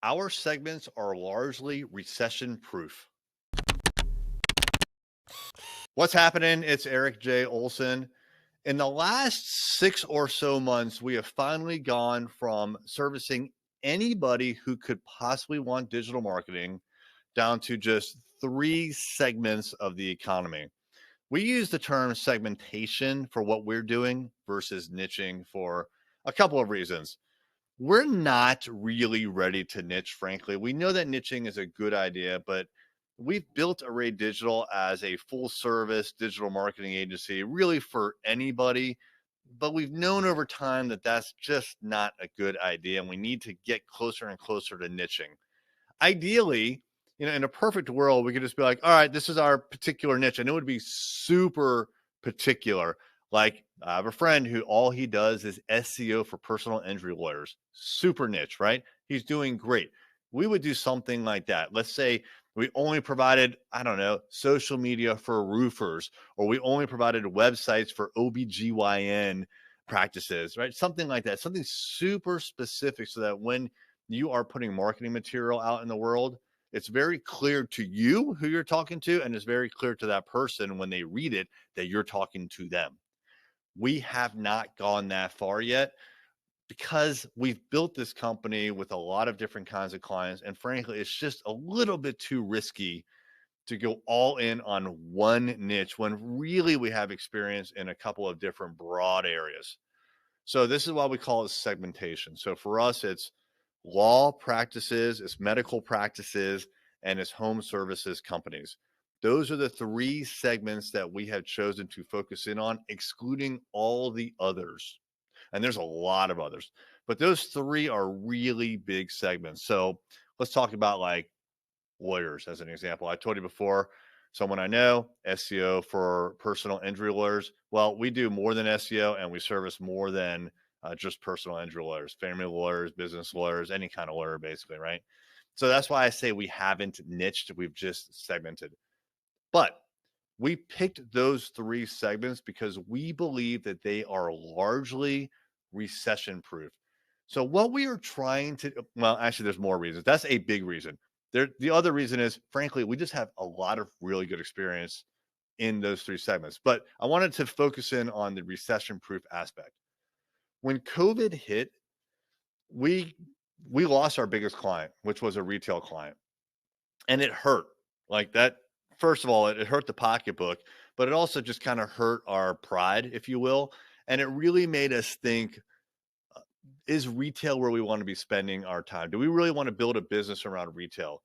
Our segments are largely recession proof. What's happening? It's Eric J. Olson. In the last 6 or so months, we have finally gone from servicing anybody who could possibly want digital marketing down to just three segments of the economy. We use the term segmentation for what we're doing versus niching for a couple of reasons. We're not really ready to niche, frankly. We know that niching is a good idea, but we've built Array Digital as a full service digital marketing agency, really for anybody. But we've known over time that that's just not a good idea. And we need to get closer and closer to niching. Ideally, in a perfect world, we could just be like, all right, this is our particular niche. And it would be super particular. Like I have a friend who all he does is SEO for personal injury lawyers. Super niche, right? He's doing great. We would do something like that. Let's say we only provided, I don't know, social media for roofers, or we only provided websites for OBGYN practices, right? Something like that, something super specific so that when you are putting marketing material out in the world, it's very clear to you who you're talking to, and it's very clear to that person when they read it that you're talking to them. We have not gone that far yet because we've built this company with a lot of different kinds of clients. And frankly, it's just a little bit too risky to go all in on one niche when really we have experience in a couple of different broad areas. So this is why we call it segmentation. So for us, it's law practices, it's medical practices, and it's home services companies. Those are the three segments that we have chosen to focus in on, excluding all the others. And there's a lot of others, but those three are really big segments. So let's talk about like lawyers as an example. I told you before, someone I know, SEO for personal injury lawyers. Well, we do more than SEO and we service more than just personal injury lawyers, family lawyers, business lawyers, any kind of lawyer, basically, right? So that's why I say we haven't niched, we've just segmented. But we picked those three segments because we believe that they are largely recession proof. So what we are trying to, well, actually, there's more reasons. That's a big reason. The other reason is, frankly, we just have a lot of really good experience in those three segments. But I wanted to focus in on the recession proof aspect. When COVID hit, we we lost our biggest client, which was a retail client, and it hurt. Like that, first of all, it hurt the pocketbook, but it also just kind of hurt our pride, if you will. And it really made us think, is retail where we want to be spending our time? Do we really want to build a business around retail?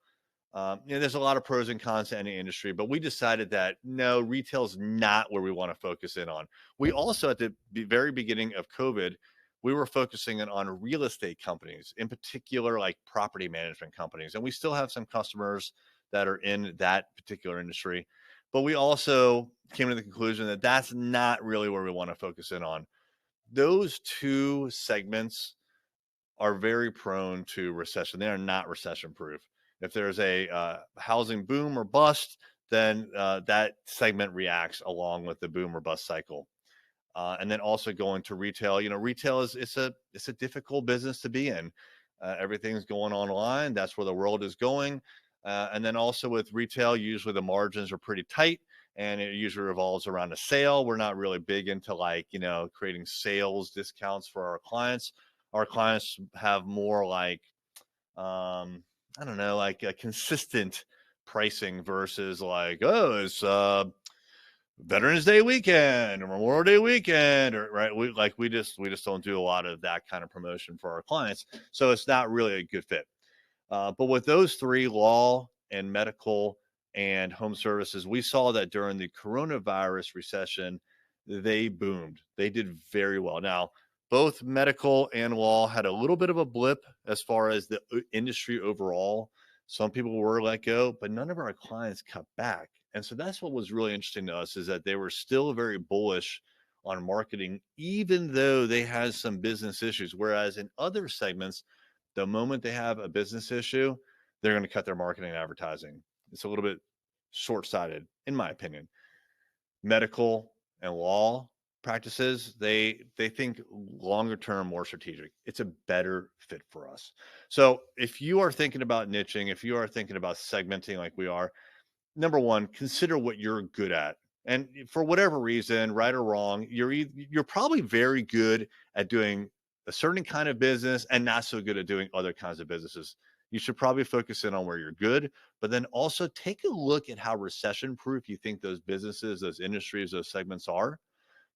There's a lot of pros and cons to any industry, but we decided that no, retail is not where we want to focus in on. We also, at the very beginning of COVID, we were focusing in on real estate companies, in particular, like property management companies. And we still have some customers that are in that particular industry. But we also came to the conclusion that that's not really where we want to focus in on. Those two segments are very prone to recession. They are not recession proof. If there's a housing boom or bust, then that segment reacts along with the boom or bust cycle. And then also going to retail, retail is it's a difficult business to be in. Everything's going online. That's where the world is going. And then also with retail, usually the margins are pretty tight and it usually revolves around a sale. We're not really big into creating sales discounts for our clients. Our clients have more like, I don't know, like a consistent pricing versus like, oh, it's Veterans Day weekend or Memorial Day weekend, or right. We just don't do a lot of that kind of promotion for our clients. So it's not really a good fit. But with those three, law and medical and home services, we saw that during the coronavirus recession, they boomed. They did very well. Now, both medical and law had a little bit of a blip as far as the industry overall. Some people were let go, but none of our clients cut back. And so that's what was really interesting to us, is that they were still very bullish on marketing, even though they had some business issues. Whereas in other segments, the moment they have a business issue, they're going to cut their marketing and advertising. It's a little bit short-sighted, in my opinion. Medical and law, practices, they think longer term, more strategic. It's a better fit for us. So if you are thinking about niching, if you are thinking about segmenting like we are, number one, consider what you're good at. And for whatever reason, right or wrong, you're probably very good at doing a certain kind of business and not so good at doing other kinds of businesses. You should probably focus in on where you're good, but then also take a look at how recession proof you think those businesses, those industries, those segments are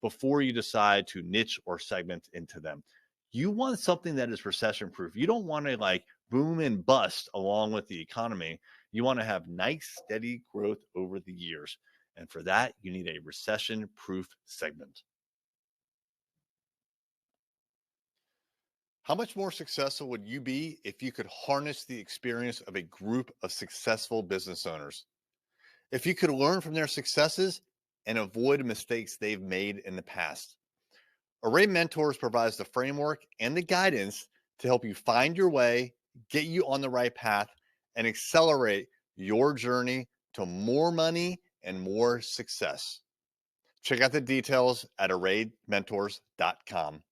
before you decide to niche or segment into them. You want something that is recession proof. You don't want to like boom and bust along with the economy. You want to have nice, steady growth over the years. And for that, you need a recession proof segment. How much more successful would you be if you could harness the experience of a group of successful business owners? If you could learn from their successes and avoid mistakes they've made in the past? Array Mentors provides the framework and the guidance to help you find your way, get you on the right path, and accelerate your journey to more money and more success. Check out the details at arraymentors.com.